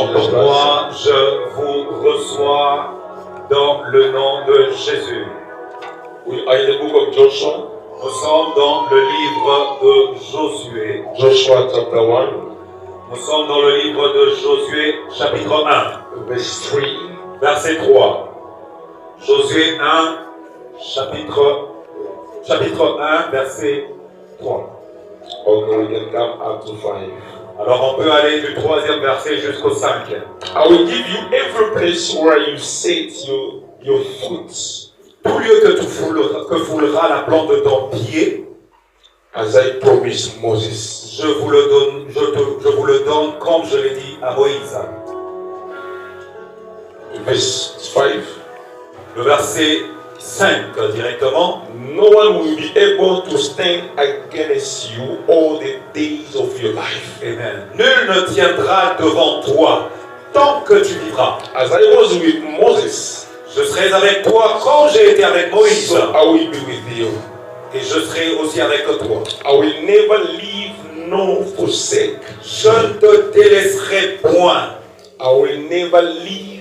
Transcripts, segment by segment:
Moi, je vous reçois dans le nom de Jésus. We are in the book of Joshua. Nous sommes dans le livre de Josué. Joshua chapter 1, Nous sommes dans le livre de Josué, chapitre 1, verse 3. verset 3. Josué 1, chapitre 1, verset 3. Okay, we can come up to 5. Alors on peut aller du 3e verset jusqu'au 5e. I will give you every place where you set your foot, Tout lieu que foulera la plante de ton pied, as I promised Moses. je vous le donne comme je l'ai dit à Moïse. Verse 5. Le verset 5 directement. No one will be able to stand against you all the days of your life. Amen. Nul ne tiendra devant toi tant que tu vivras. As I was with Moses, Je serai avec toi comme j'ai été avec Moïse. so I will be with you. Et je serai aussi avec toi. I will never leave nor forsake. Je ne te délaisserai point. I will never leave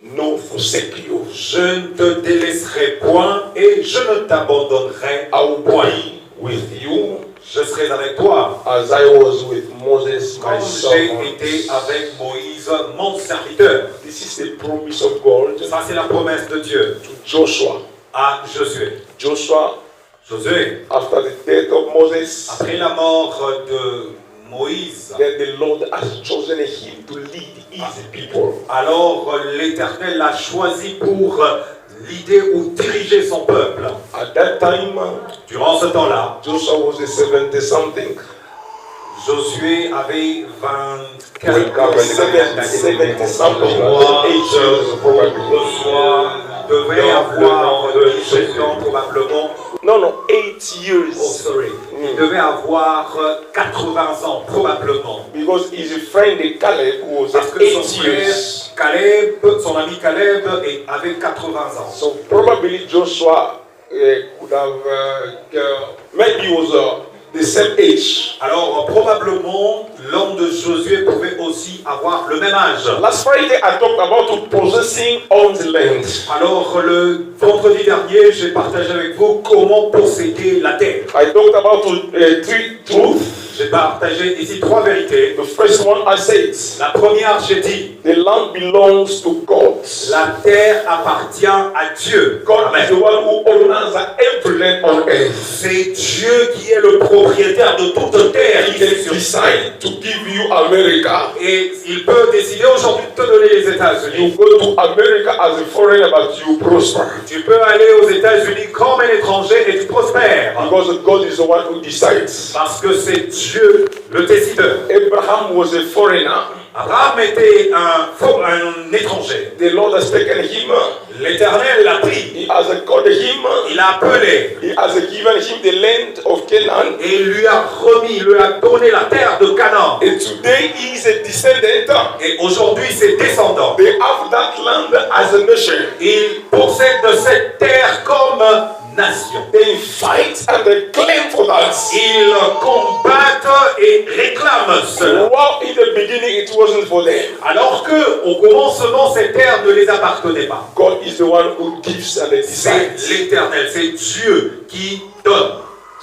nor forsake you. Je ne te délaisserai point et je ne t'abandonnerai I will point. be with you Je serai avec toi as I was with Moses, my comme j'ai servant. été avec Moïse, mon serviteur. This is the promise of God Ça, c'est la promesse de Dieu to Joshua. à Josué. Joshua, Josué, after the death of Moses, après la mort de Moïse, then the Lord has chosen him to lead his people. alors l'Éternel l'a choisi pour l'idée ou diriger son peuple. At that time, Durant ce temps-là, Joshua was a 70-something. Josué avait 70 something. Moi, 8 years probably. devait avoir 17 ans probablement. No, 8 Oh, years. sorry. Il devait avoir 80 ans probablement. Because his friend Caleb was Parce que 8 son frère years. Caleb, son ami Caleb, avait 80 ans. So probably Joshua could have, maybe he was the same age. Alors probablement l'homme de Josué pouvait aussi avoir le même âge. Last Friday I talked about possessing on the land. Alors le vendredi dernier, j'ai partagé avec vous comment posséder la terre. I talked about 3 truths. J'ai partagé ici 3 vérités. The first one I said, La première, j'ai dit, the land belongs to God. la terre appartient à Dieu. God Amen. is the one who owns every land on earth. C'est Dieu qui est le propriétaire de toute terre. He can decide to give you America. Et il peut décider aujourd'hui de te donner les États-Unis. You go to America as a foreigner, but you prosper. Tu peux aller aux États-Unis comme un étranger et tu prospères. Because God is the one who decides. Parce que c'est Dieu le décideur. Abraham was a foreigner. Abraham était un étranger. The Lord has taken him. L'Éternel l'a pris. He has called him. Il l'a appelé. He has given him the land of Canaan. Et il lui a remis, il lui a donné la terre de Canaan. And today he is a descendant. Et aujourd'hui, ses descendants, They have that land as a nation. ils possèdent de cette terre comme nation. They fight and they claim for that. Ils combattent et réclament cela. While in the beginning it wasn't for them. Alors que, au commencement, cette terre ne les appartenait pas. God is the one who gives and C'est decides. l'Éternel, c'est Dieu qui donne.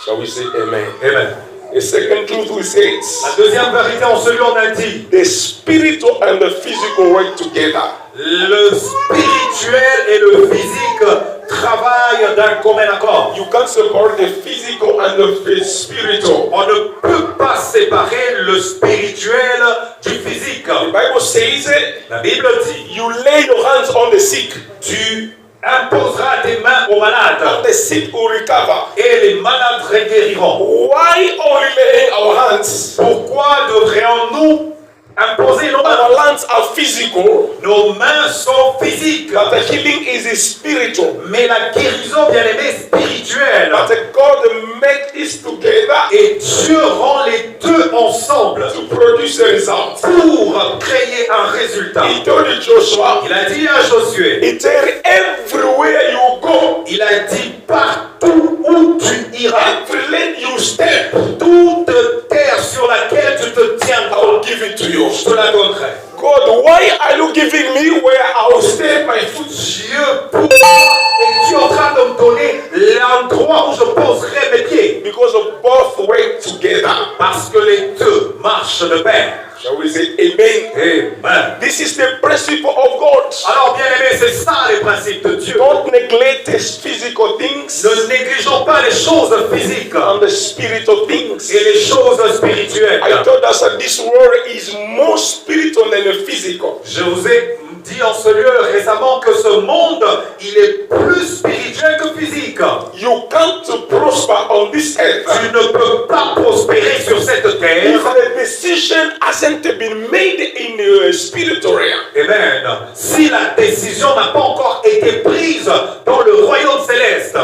Shall we say amen? Amen. The second truth we say La deuxième vérité, en celui on a dit, the spiritual and the physical work together. le spirituel et le physique travaillent d'un commun accord. You can't separate the physical and the spiritual. On ne peut pas séparer le spirituel du physique. The Bible says La Bible dit, you lay your hands on the sick tu imposeras tes mains aux malades and the sick will recover. et les malades guériront. Why only laying our hands? Pourquoi devrions-nous imposer nos mains? Our hands are physical, Nos mains sont physiques, but the healing is spiritual. mais la guérison, bien aimé, spirituelle. But God make this together Et Dieu rend les deux ensemble to produce a result. pour créer un résultat. He told Joshua, Il a dit à Josué, he said, everywhere you go, il a dit partout où tu iras, every lane you step, toute terre sur laquelle tu te tiendras, I will give it to you. je te la donnerai. God, why are you giving me where I will stay my foot? Dieu, pourquoi es-tu en train de me donner l'endroit où je poserai mes pieds? Because of both work together. Parce que les deux marchent de pair. Shall we say amen? Amen. This is the principle of God. Alors, bien aimé, c'est ça les principes de Dieu. Don't neglect His physical things Ne négligeons pas les choses physiques and the spiritual things. et les choses spirituelles. I told us that this world is more spiritual than physical. Je vous ai dit en ce lieu récemment que ce monde, il est plus spirituel que physique. You can't prosper on this earth Tu ne peux pas prospérer sur cette if terre. the decision hasn't been made in the spiritual realm. Amen. Si la décision n'a pas encore été prise dans le royaume céleste,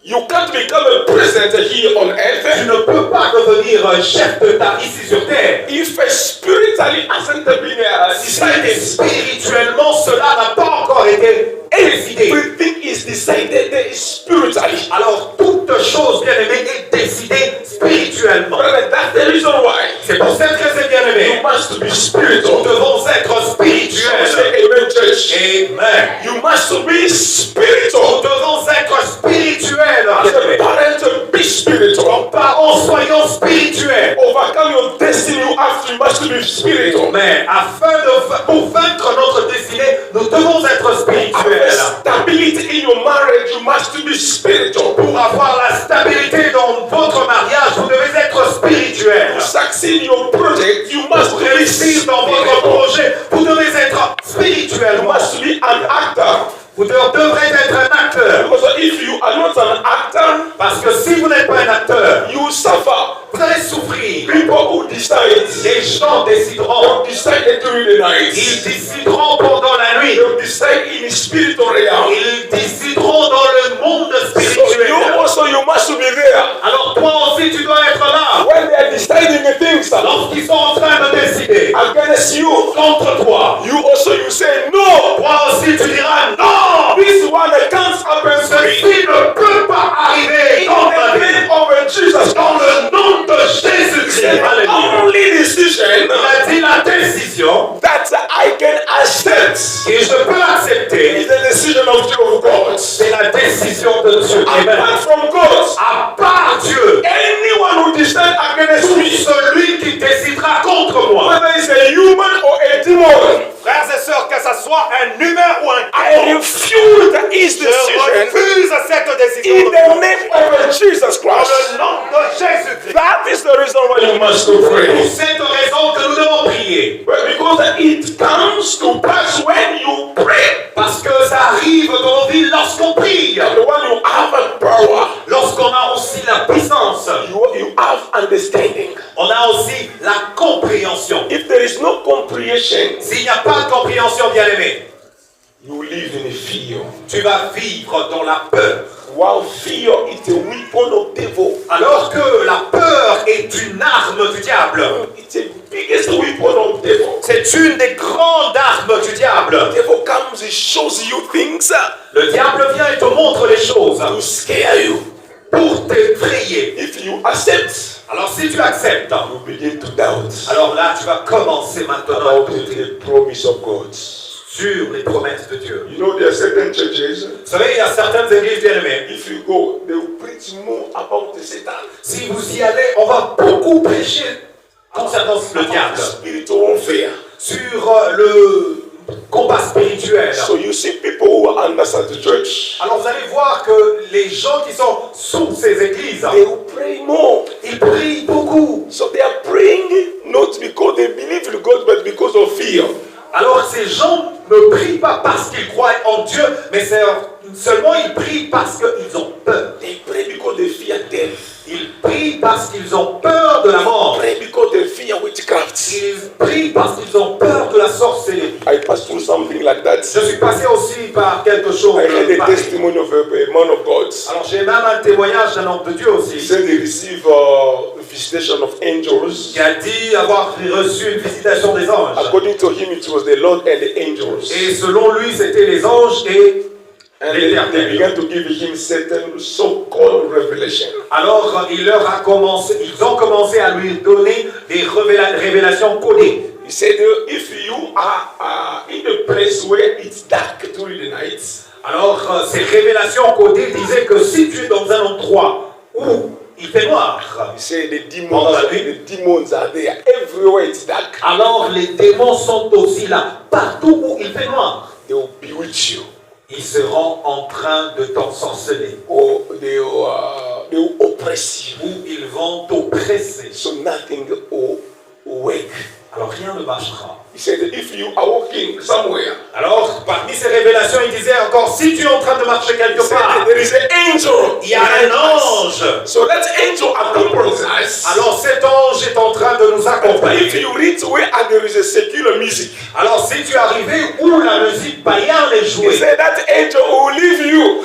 You can't become a president here on tu earth ne peux pas devenir chef d'État ici sur terre. if spiritually hasn't been Si decided. spirituellement cela n'a pas encore été décidé. Everything is decided spiritually. Alors toute chose bien aimée est décidée spirituellement. Brother, that's the reason why C'est pour cette raison bien you aimé, must be nous spiritual. devons être spirituels. Say amen, church. Amen. You must be Nous spiritual. devons être spirituels. As a parent, be spiritual. Parents, soyons spirituels. Overcome your destiny, you must be spiritual. Mais pour vaincre notre destinée, nous devons être spirituels. Stability in your marriage, you must be spiritual. Pour avoir la stabilité dans votre mariage, vous devez être spirituels. To succeed in your project, you must Pour be réussir dans votre spiritual. projet, vous devez être spirituel. You must be an actor. Vous devrez être un acteur. Because if you are not an actor, Parce que si vous n'êtes pas un acteur, you suffer. vous allez souffrir. People who decide, Les gens décideront. they decide during the night. Ils décideront pendant la nuit. They decide in the spiritual realm. Ils décideront dans le monde So spirituel. you also you must be there. Alors toi aussi, tu dois être là. When they are deciding the things Lorsqu'ils sont en train de décider against you, contre toi, you also you say no. toi aussi tu diras non. This one that can't happen to me. Ceci ne peut pas arriver In dans ma the vie. name of Jesus, Dans le nom de Jésus-Christ. the Alléluia. only decision Il a dit la décision that I can accept et je peux accepter. is the decision of God. C'est la décision de Dieu. Amen. Apart from God, À part Dieu, anyone who decides against me, celui qui décidera contre moi, whether it's a human or a demon, frères et sœurs, que ce soit un humain ou un I refuse his je decision refuse cette décision in the name of Jesus dans Christ. le nom de Jésus-Christ. That is the reason why you must pray. Pour cette raison que nous devons prier. But because it comes to pass when you pray, Parce que ça arrive dans nos vies lorsqu'on prie. and when you have a power, Lorsqu'on a aussi la puissance, you have understanding. on a aussi la compréhension. If there is no comprehension, S'il n'y a pas de compréhension, bien aimé, you live in fear. tu vas vivre dans la peur. While fear is a weapon of devil, Alors que la peur est une arme du diable. it's the biggest weapon of devil. C'est une des grandes armes du diable. Devil comes, he shows you things Le diable vient et te montre les choses to scare you. pour t'effrayer. If you accept, Alors si tu acceptes, you begin to doubt alors là tu vas commencer maintenant à about douter the promise of God. sur les promesses de Dieu. You know, there are certain churches, Vous savez, il y a certaines églises bien aimées. if you go, they will preach more about the Satan, Si vous y allez, on va beaucoup prêcher concernant le diable, spiritual warfare. sur le combat spirituel. So you see people who are under the church, Alors vous allez voir que les gens qui sont sous ces églises, they will pray more. ils prient beaucoup. So they are praying not because they believe in God, but because of fear. Alors ces gens ne prient pas parce qu'ils croient en Dieu, mais seulement ils prient parce qu'ils ont peur. They pray because they fear death. Ils prient parce qu'ils ont peur de la mort. Pray because they fear witchcraft. Ils prient parce qu'ils ont peur de la sorcellerie. I passed through something like that. Je suis passé aussi par quelque chose I heard de a pareil. testimony of a man of God. Alors j'ai même un témoignage d'un homme de Dieu He aussi, said he received visitation of angels. qui a dit avoir reçu une visitation des anges. According to him, it was the Lord and the angels. Et selon lui, c'était les anges et And they l'éternel. began to give him certain so-called revelation. Alors ils ont commencé à lui donner des révélations codées. He said, if you are in the place where it's dark during the night, Alors, ces révélations codées disaient que si tu es dans un endroit où il fait noir, he said the demons are there. Everywhere it's dark, alors les démons sont aussi là. Partout où il fait noir, they will bewitch you. ils seront en train de t'ensorceler. Or they will oppress you. Ou ils vont t'oppresser. So nothing will work. Alors rien ne marchera. He said, if you are walking somewhere, Alors, parmi ces révélations, il disait encore, si tu es en train de marcher quelque part, there is an angel. il y a un ange. So that angel accompanies us. Alors cet ange est en train de nous If accompagner. you reach where there is a secular music, Alors si tu es arrivé où la musique païenne est he jouée, said that angel will leave you.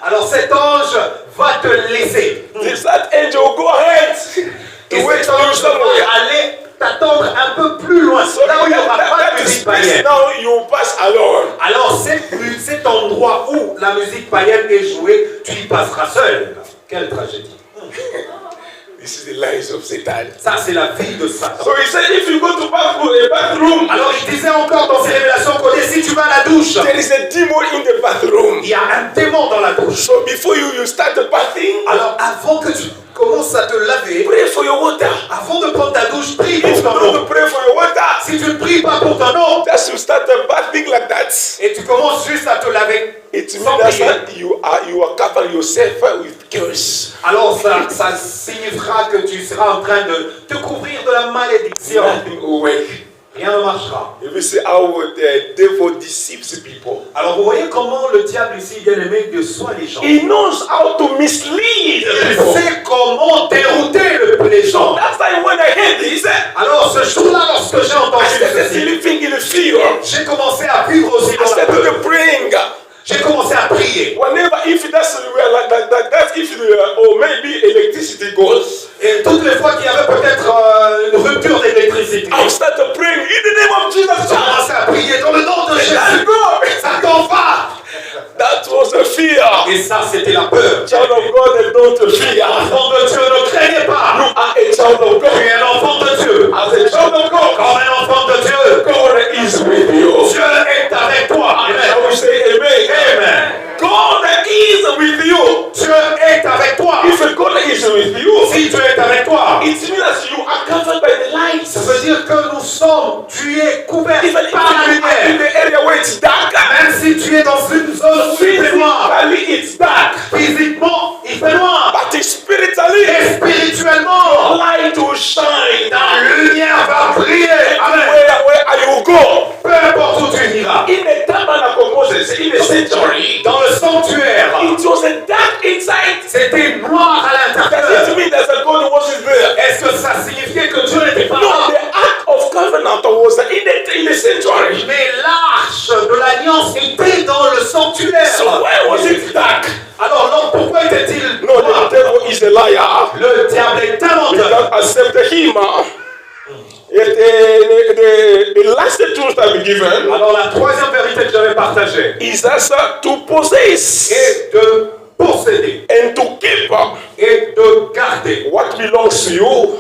alors cet ange va te laisser. That angel will go ahead to Et wait cet for you ange va somewhere. aller t'attendre un peu plus loin, So là où il n'y aura pas that de is musique place païenne. now you pass alone. Alors cet endroit où la musique païenne est jouée, tu y passeras seul. Quelle tragédie. This is the lies of Satan. Ça, c'est la vie de Satan. So he said, if you go to bathroom, Alors, il disait encore dans ses révélations codées, si tu vas à la douche, there is a demon in the bathroom. il y a un démon dans la douche. So before you start the bathing, Alors, avant que tu commences à te laver, pray for your water. avant de prendre ta douche, prie pour If you ton don't eau. pray for your water, Si tu ne pries pas pour ton eau, just you start the bathing like that, et tu commences juste à te laver, it sans means prier, that you are covering yourself with curse. alors ça signifiera que tu seras en train de te couvrir de la malédiction. Nothing will work. Rien ne marchera. If you see how the devil deceives people, Alors, vous voyez comment le diable ici, bien aimé, déçoit les gens. he knows how to mislead the Il people. sait comment dérouter les gens. That's why when I heard this, Alors, ce jour-là, lorsque j'ai I entendu started ceci, living in fear. j'ai commencé à vivre aussi I dans la started peur. praying. J'ai commencé à prier. Whenever, if that's like if or maybe electricity goes, Et toutes les fois qu'il y avait peut-être une rupture d'électricité, I started praying in the name of Jesus j'ai Christ. commencé à prier dans le nom de Let Jésus. go. Satan va. That was a fear. Et ça, c'était la peur. Child of God, don't fear. Enfant de Dieu, ne craignez You pas. are a child of Tu God. es un enfant de Dieu. As a child of God, Comme un enfant de Dieu, God is with you. Dieu est avec toi. Shall Amen. we say amen? Amen. God is with you. Dieu est avec toi. If God is with you, Si Dieu est avec toi, it means that you are covered by the light. ça veut dire que nous sommes, tu es couvert Even if par la you are in lumière. the area where it's dark, Même si tu es dans une zone où il fait noir, physically it's dark, physiquement il fait noir, but spiritually, et spirituellement light will shine. la lumière va briller. Amen. Where you go? Peu importe où tu iras. In the tabernacle of Moses, in the sanctuary, Dans le sanctuaire, it was a dark inside. c'était noir à Does it l'intérieur. mean that the God wasn't there? Est-ce que ça signifiait que Dieu n'était pas No, là? the Ark of Covenant was in the sanctuary. Mais l'arche de l'alliance était dans le sanctuaire. So why was it dark? Alors non, pourquoi était-il No, noir? the devil is a liar. Le diable est un We menteur. don't accept him. Yet the last truth I've been given Alors la troisième vérité que j'avais partagée is also to possess est de posséder and to keep et de garder what belongs to you.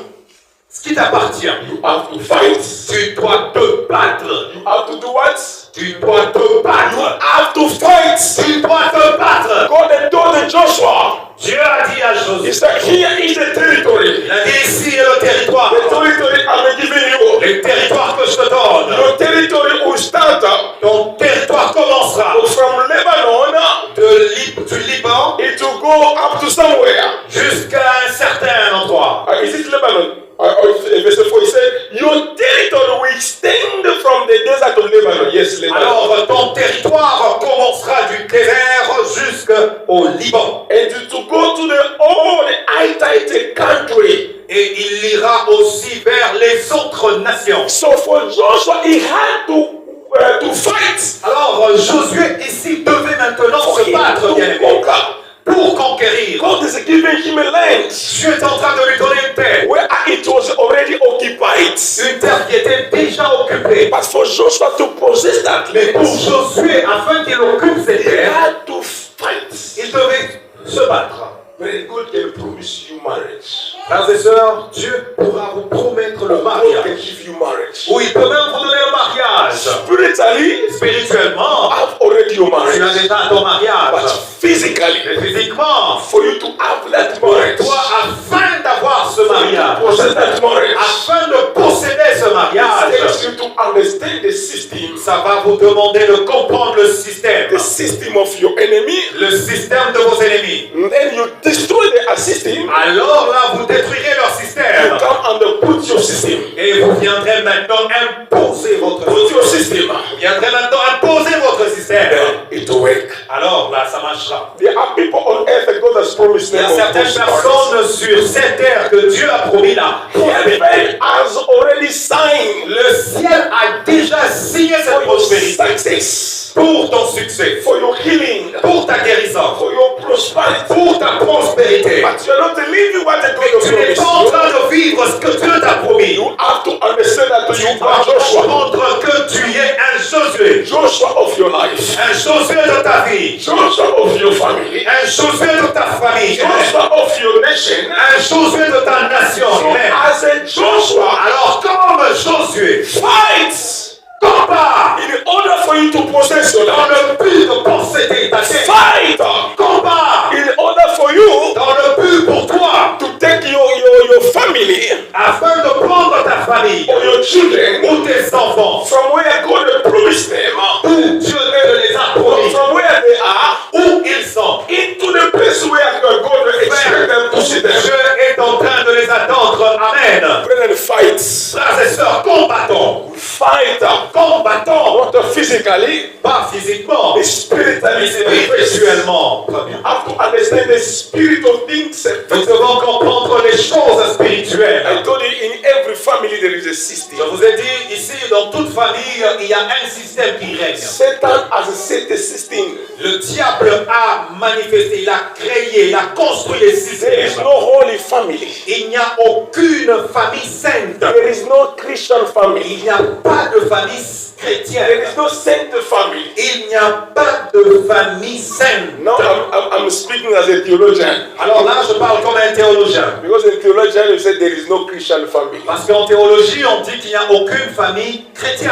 ce qui t'appartient. You have to fight. Tu dois te battre. You have to do what? Tu dois te battre. Have to fight. Tu dois te battre. God had told Joshua, Dieu a dit à he Josué, said, here is the territory. il a dit ici est le territoire. The territory I'm giving you. Le territoire que je te donne. Your territory will start Ton territoire commencera from Lebanon. du Liban It will go up to somewhere. jusqu'à un certain endroit. Is it Lebanon? Verse 4, he said, your territory will extend from the desert of Lebanon. Yes, Lebanon. Alors ton territoire commencera du désert jusqu'au Liban. And to go to the old Hittite country. Et il ira aussi vers les autres nations. So for Joshua, he had to fight. Alors Josué ici devait maintenant se battre, bien aimé, pour conquérir. God is giving him a land Dieu est en train de lui donner une terre. where it was already occupied. Une terre qui était déjà occupée. But for Joshua to possess that Mais pour land, Josué, afin qu'il occupe cette he terre, had to fight. il devait se battre. Very good can promise you marriage. Frères et sœurs, Dieu pourra vous promettre le God can mariage. give you marriage. Ou il peut même vous donner le mariage. Spiritually, Spirituellement, have already your tu as marriage. déjà ton But mariage. physically, Mais physiquement, for you to have that pour marriage, toi, afin d'avoir ce to mariage, possess that marriage, afin de posséder ce it mariage, takes you to understand the system, ça va vous demander de comprendre le système. the system of your enemy. Le système de vos ennemis. And then you destroy their system. Alors là, vous détruirez leur You système. come and put your system. Et vous viendrez maintenant imposer votre Put your système. system. Vous viendrez maintenant imposer votre système. Then it will work. Alors là, ça marchera. There are people on earth that God has promised Il y them. a certaines personnes sur cette terre que Dieu a promis là. Heaven has already signed Le ciel a déjà signé cette for your prospérité success, pour ton succès, for your healing, pour ta guérison, for your prosperity. pour ta prospérité. But you are not living what the God has Tu n'es promised pas en you. train de vivre ce que Dieu t'a promis. You have to understand that Tu you dois are Joshua. comprendre que tu es un Josué. Joshua of your life. Un Josué de ta vie. Joshua of your family. Un Josué de ta famille. Joshua of your nation. Un Josué de ta nation. So as a Joshua, Alors comme Josué, fight combat in order for you to possess your dans life. le but de posséder ta terre. Fight Combat in order for you dans le but pour toi, to take your family afin de prendre ta famille or your children ou tes enfants, from where God has promised them, où Dieu les a or promis, from where they are, où ils sont. into the place where God will expect them to see them. Dieu est en train de les attendre. Amen. Brethren, fight. Frères et sœurs, combattons. Fight. Combattons. Not physically, Pas physiquement, but spiritually. mais spirituellement. Très bien. Have to understand the spirit of things. Nous devons comprendre les choses I spirituelles. told you, in every family there is a system. Je vous ai dit, ici, dans toute famille, il y a un système qui règne. Satan has set a system. Le diable a manifesté, il a créé, il a construit les There is systèmes. no holy family. Il n'y a aucune famille sainte. There is no Christian family. Il n'y a pas de famille There chrétienne. is no saint family. Il n'y a pas de famille sainte. Now I'm speaking as a theologian. Alors là, je parle comme un théologien. Because in theologian you said there is no Christian family. Parce qu'en théologie, on dit qu'il n'y a aucune famille chrétienne.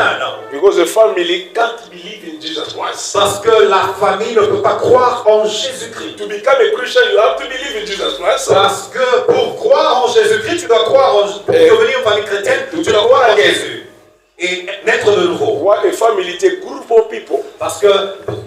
Because a family can't believe in Jesus Christ. Parce que la famille ne peut pas croire en Jésus-Christ. To become a Christian, you have to believe in Jesus Christ. Parce que pour croire en Jésus-Christ, tu dois croire en... Pour devenir une famille chrétienne, tu dois croire en Jésus. Et naître de nouveau. What a family is a group of people. Parce que,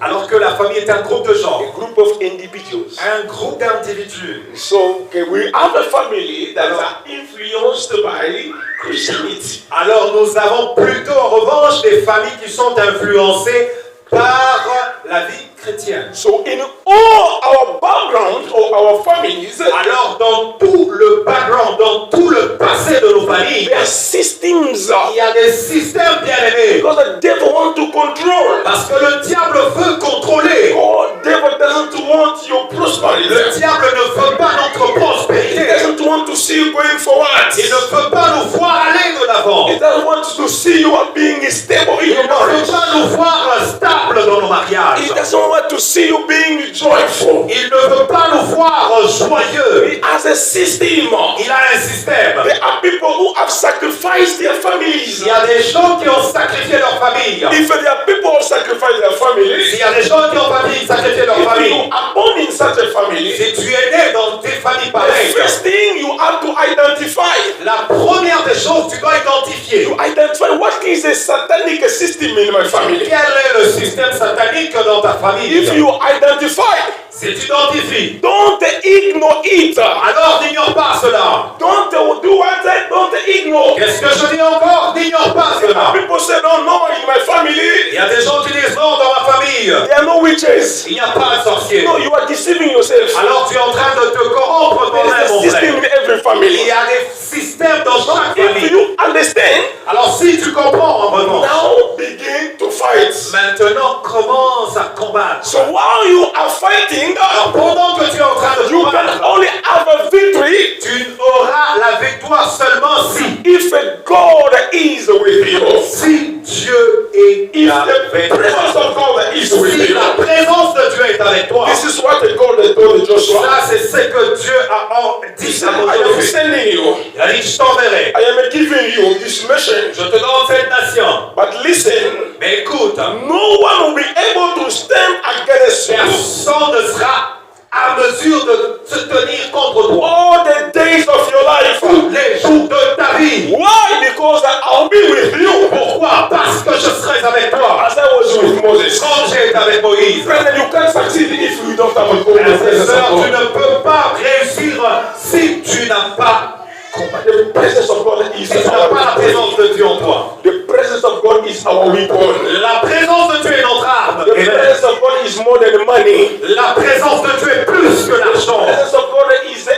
alors que la famille est un groupe de gens, A group of individuals. un groupe d'individus. So we have a family that are influenced by Christianity. Alors nous avons plutôt en revanche des familles qui sont influencées par la vie chrétienne. So in all our background or our families, Alors dans tout le background, dans tout le passé de nos familles, there are systems. il y a des systèmes bien aimés. Because the devil wants to control. Parce que le diable veut contrôler. God, devil doesn't want your prosperity. Le diable ne veut pas notre He prospérité. doesn't want to see you going forward. Il ne veut pas nous voir aller de l'avant. He doesn't want to see you being stable in Il your ne marriage. veut pas nous voir stables dans nos mariages. He doesn't want to see you being joyful. Il ne veut pas nous voir joyeux. He has a system. Il a un système. There are people who have sacrificed their families. Il y a des gens qui ont sacrifié leur famille. If there are people who sacrifice their families, Il y a des gens qui ont sacrifié leur if you famille. are born in such a family, Si tu es né dans des familles the pareilles, first thing you have to identify. la première des choses, tu dois identifier Identify what is a satanic system in my family. quel est le système satanique dans ta famille. If you identify, Si tu identifies, don't ignore it. alors n'ignore pas cela. Don't do what I don't ignore. Qu'est-ce que je dis encore? N'ignore pas cela. People say, no, in my family, Il y a des gens qui disent non, dans ma famille, there are no witches. il n'y a pas de sorcier. No, you are deceiving yourself. Alors tu es en train de te corrompre There toi-même, is a mon system frère. in every Il family. y a des systèmes dans chaque If famille. you understand, Alors si tu comprends en revanche, now begin to fight. maintenant commence à combattre. So while you are fighting, Alors pendant que tu es en train de you can combattre, only have a victory tu auras la victoire seulement if God is with you. si Dieu est If avec the presence toi. of God is with Si you. la présence de Dieu est avec toi. This is what God told Joshua. Ça, c'est ce que Dieu a dit said, I am sending you. Il a dit, je t'enverrai. I am giving you this mission. Je te donne cette nation. But listen, Mais écoute, no one will be able to stand against you personne ne sera à mesure de se tenir contre toi. all the days of your life. Tous les jours de ta vie. Why? Because I'll be with you. Pourquoi? Parce que je serai avec toi. As I was with Moses. Comme j'ai été avec Moïse. Brethren, you can't succeed if you don't have a good Frères et presence sœurs, of tu God. ne peux pas réussir si tu n'as pas The presence of God is si tu n'as pas la our présence de Dieu en toi. The presence of God is our weapon. La présence de Dieu est notre arme. The Amen. presence of God is more than money. La présence de Dieu est plus que The l'argent. presence of God is the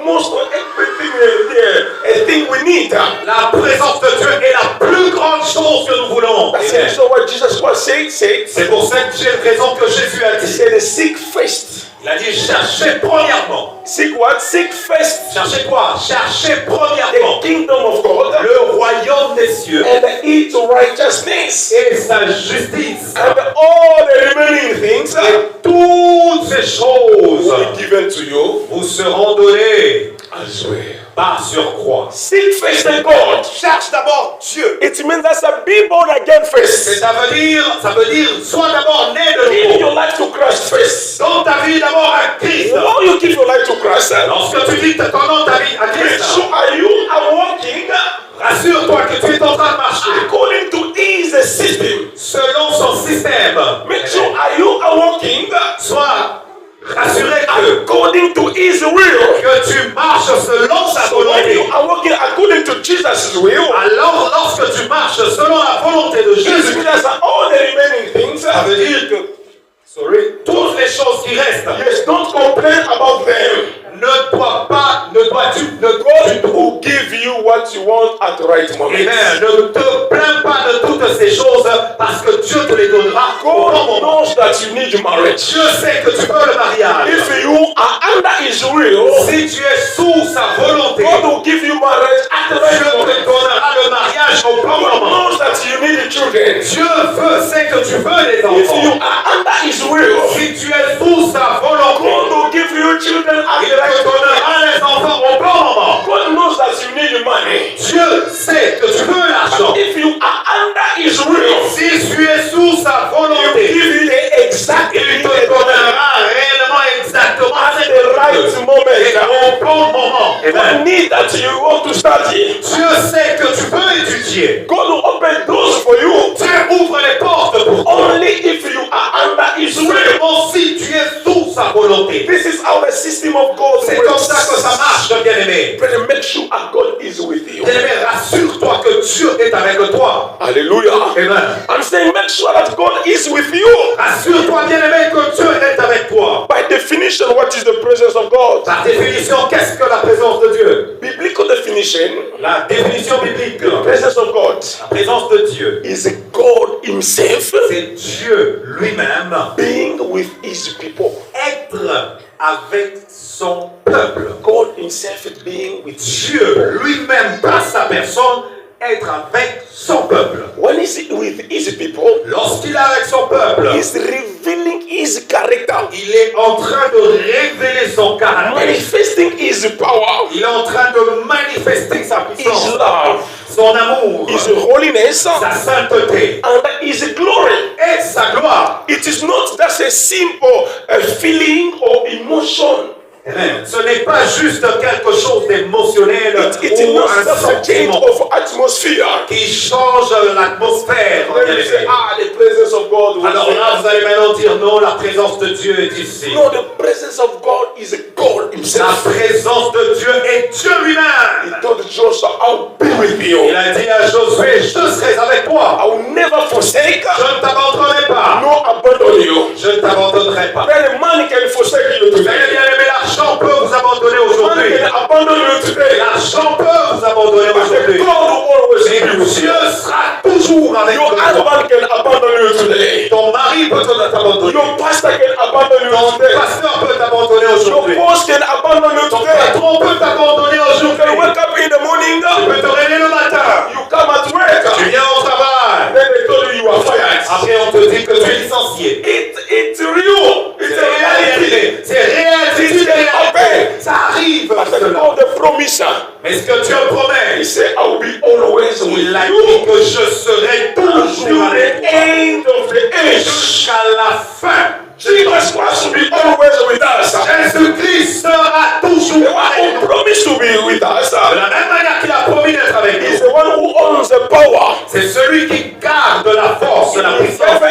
most everything a thing we need. La présence de Dieu est la plus grande chose que nous voulons. That's Amen. the reason why Jesus Christ said, C'est pour cette raison que Jésus a he dit. said, seek first. Il a dit cherchez premièrement. Seek what? Seek first Cherchez quoi? Cherchez the premièrement kingdom of God le royaume des cieux and its righteousness. et sa justice. And all the remaining things Et toutes ces choses will be given to you vous seront données as well. par surcroît. Seek first the God. Cherche d'abord Dieu. It means that be born again first. Ça veut dire, sois d'abord né de Give nouveau. your life to Christ first. Donne ta vie d'abord à Christ. When you give your life to Christ, Lorsque tu dis que tu donnes ta vie à make Christ, sure you are walking rassure-toi que tu es en train de marcher according to his system. selon son système. Make sure you are walking Sois rassuré que according to his will. tu marches selon sa So when volonté. you are walking according to Jesus' will, Alors, lorsque tu marches selon la volonté de it Jésus, means that all the remaining things, ça veut dire que toutes les choses qui restent, yes, don't complain about them. God will give you what you want at the right moment. Amen. Ne te plains pas de toutes ces choses parce que Dieu te les donnera au bon God moment. knows that you need marriage. Dieu sait que tu veux le mariage. If you are under his will, Si tu es sous sa volonté, God will give you marriage at the right Dieu te moment. donnera le mariage au bon God moment. knows that you need children. Dieu sait que tu veux les If you enfants. are under his will, Si tu es sous sa volonté, God will give you children at il the te right moment. donnera les enfants au bon moment. God knows that you need money. Dieu sait que tu veux l'argent. If you are under his will, Si tu es sous sa he will volonté, give you the exact il te donnera réellement exactement at ce the que tu right veux. Et moment. au bon moment. God Amen. need that you want to study. Dieu sait que tu veux étudier. God will open doors for you Dieu ouvre les portes pour toi. only if you are under his will. Seulement si tu es sous sa volonté. This is how the system of God C'est comme ça que ça works. marche, bien-aimé. Brother, make sure God is with you. Bien-aimé, rassure-toi que Dieu est avec toi. Hallelujah. Amen. I'm saying make sure that God is with you. Rassure-toi, bien-aimé, que Dieu est avec toi. By definition, what is the presence of God? Par définition, qu'est-ce que la présence de Dieu? Biblical definition, La définition biblique, the presence of God la présence de Dieu, is God himself c'est Dieu lui-même being with his people. être avec son peuple. God himself being with Dieu lui-même, par sa personne, être avec son peuple. When he's with his people, Lorsqu'il est avec son peuple, he's revealing his character, il est en train de révéler son caractère. manifesting his power, Il est en train de manifester sa his puissance, love, son amour, his holiness, sa sainteté and his glory. et sa gloire. It is not just a simple feeling or emotion. Amen. Ce n'est pas juste quelque chose d'émotionnel It is ou not un just a change sentiment of atmosphere. qui change l'atmosphère. Then you say, the presence of God. was Alors là, vous allez maintenant dire non, la présence de Dieu est ici. No, the presence of God is God La himself. présence de Dieu est Dieu He lui-même. told Joshua, I'll be with you. Il a dit à Josué, je serai avec toi. I will never forsake, Je ne t'abandonnerai pas. nor abandon you. Je ne t'abandonnerai pas. Then the money can forsake you Vous today. avez bien aimé, l'argent peut vous abandonner Money aujourd'hui. can abandon you today. L'argent peut vous abandonner But aujourd'hui. God will always Mais be with Dieu you. sera toujours avec Your toi. husband can abandon you today. Ton mari peut t'abandonner. Your pastor can abandon you Ton today. pasteur peut t'abandonner Your aujourd'hui. boss can abandon you Ton today. patron peut t'abandonner You can aujourd'hui. wake up in the morning, Tu peux te réveiller le matin. you come at Tu work, viens au travail. then they told you you are fired. Après, on te dit que tu es licencié. It's real. It's C'est a reality. réel, c'est une réalité. Ça arrive. But Qu'est-ce que Dieu He promet? said, I will be always with Il a dit you que je serai toujours to avec the toi end of the age. jusqu'à la fin. Jesus wants to be always with us. Jésus-Christ sera toujours The one avec who nous. promised to be with us De la même manière qu'il a promis d'être avec is nous. the one who owns the power C'est celui qui garde la force, la puissance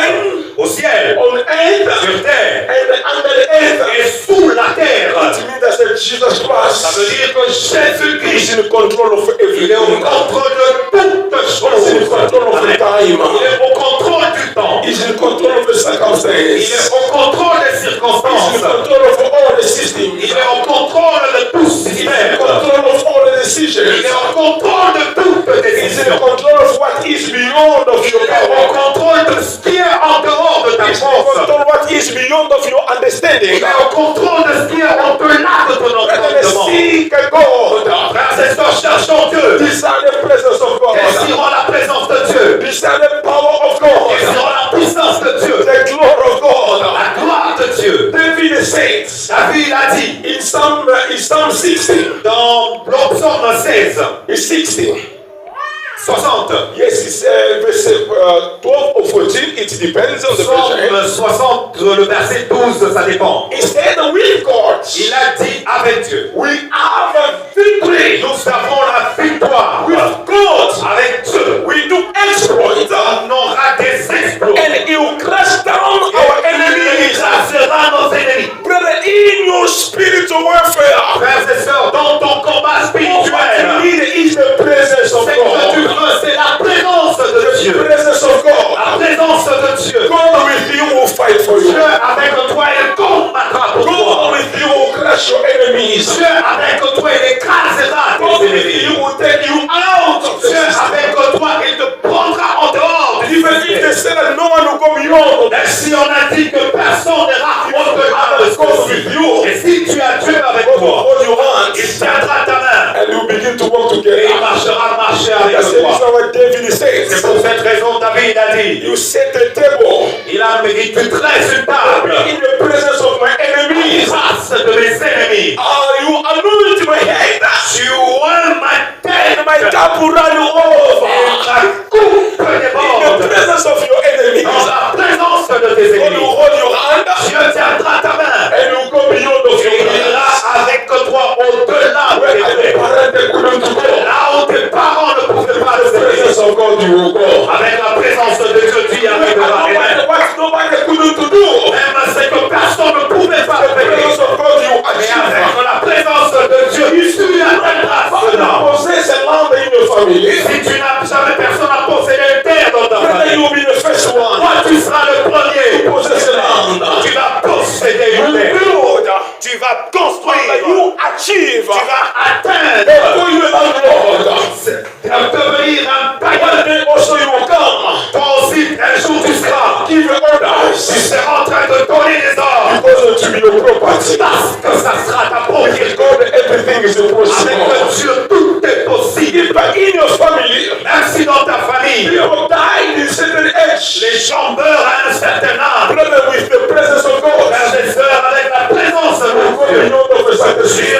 au ciel, on earth sur terre and under the earth. et sous la terre. It means that Jesus Ça veut Christ dire que is Jésus-Christ, in control of il est au everything. contrôle de toutes He's in choses. control of the Amen. time. Il est au contrôle du temps. He's in control of the Il est circumstances. au contrôle des He's in circonstances. control of all the systems. Il est au contrôle de tout He's in système. control of all the Il decisions. est au contrôle de toutes He's in décisions. control of what is beyond of Il your est au power. contrôle de ce qui est en dehors de ta He's in force. control of what is beyond of your understanding. Il est au contrôle de ce qui est au-delà de ton Brethren, entendement. seek God. Frères et sœurs, cherchons Dieu. Desire the presence of God. Désirons la présence de Dieu. Desire the power of God. Désirons la puissance de Dieu. The glory of God. La gloire de Dieu. David says David a dit in Psalm 60, dans le psaume 16, it's 60. 60. Yes, it's verse 12 or 14. It depends on the version. Psaume 60, le verset 12, ça dépend. He said, with God, Il a dit avec Dieu. we have a victory. Nous avons la victoire. With God, Avec Dieu, we do exploits. on aura des exploits. And He will crush down Et our il enemies. écrasera nos ennemis. Brother, in your spiritual warfare, Frères et sœurs, dans ton combat what you spirituel, need is the presence of ce que tu God. veux, c'est la présence de The Dieu. presence of God. La présence de Dieu. God with you will fight for you. Dieu avec toi, il combattra pour God toi. with you will crush your enemies. Dieu avec toi, il écrasera God tes with ennemis. you will take you out of the Dieu system. avec toi, il te prendra en dehors du Even if they système. say that no one will go beyond, Même si on a dit que personne n'ira au-delà de ceci. Et si tu as Dieu avec God will toi, hold your il hands tiendra ta main and you begin to walk et il together. marcher avec That's the toi. reason why David C'est says, pour cette raison David a dit, you set the table il a dit, tu dresses une table in the presence of my enemies. face de mes ennemis. You anoint my head Tu oins ma and my tête cup will run et over. ma coupe In the déborde. presence of your enemies, Dans la présence de tes God will ennemis, hold your hand Dieu tiendra ta main and you go beyond of et your il plans. ira avec toi au-delà de Where tes your rêves. parents couldn't go. Là où tes parents ne pouvaient pas The le presence faire, of God, you will go. avec la présence de Dieu, tu y arriveras. Amen. What nobody couldn't do. Même ce que personne ne pouvait pas The presence faire. of God, you Mais achieve. avec la présence de Dieu, tu atteindras cela. Possess a land in your family. Si tu n'as jamais personne à posséder une terre dans ta Brother, you famille, will be the first one. toi tu seras le premier. Possess a land. Tu vas posséder une terre. Build. Tu vas construire. You achieve. Tu vas atteindre. Before you are Lord. Devenir un One païen. day also you will come. Toi aussi, un jour tu seras. Give your Tu orders. seras en train de donner des ordres. Because to be your property. Parce que ça sera ta propriété. God, everything is Avec possible. le Dieu, tout est possible. But in your family, Même si dans ta famille, people died in certain age. les gens meurent à un certain âge. Brother, with the presence of God, Frères et sœurs, avec la présence you de go Dieu, beyond of the Dieu sacrifice.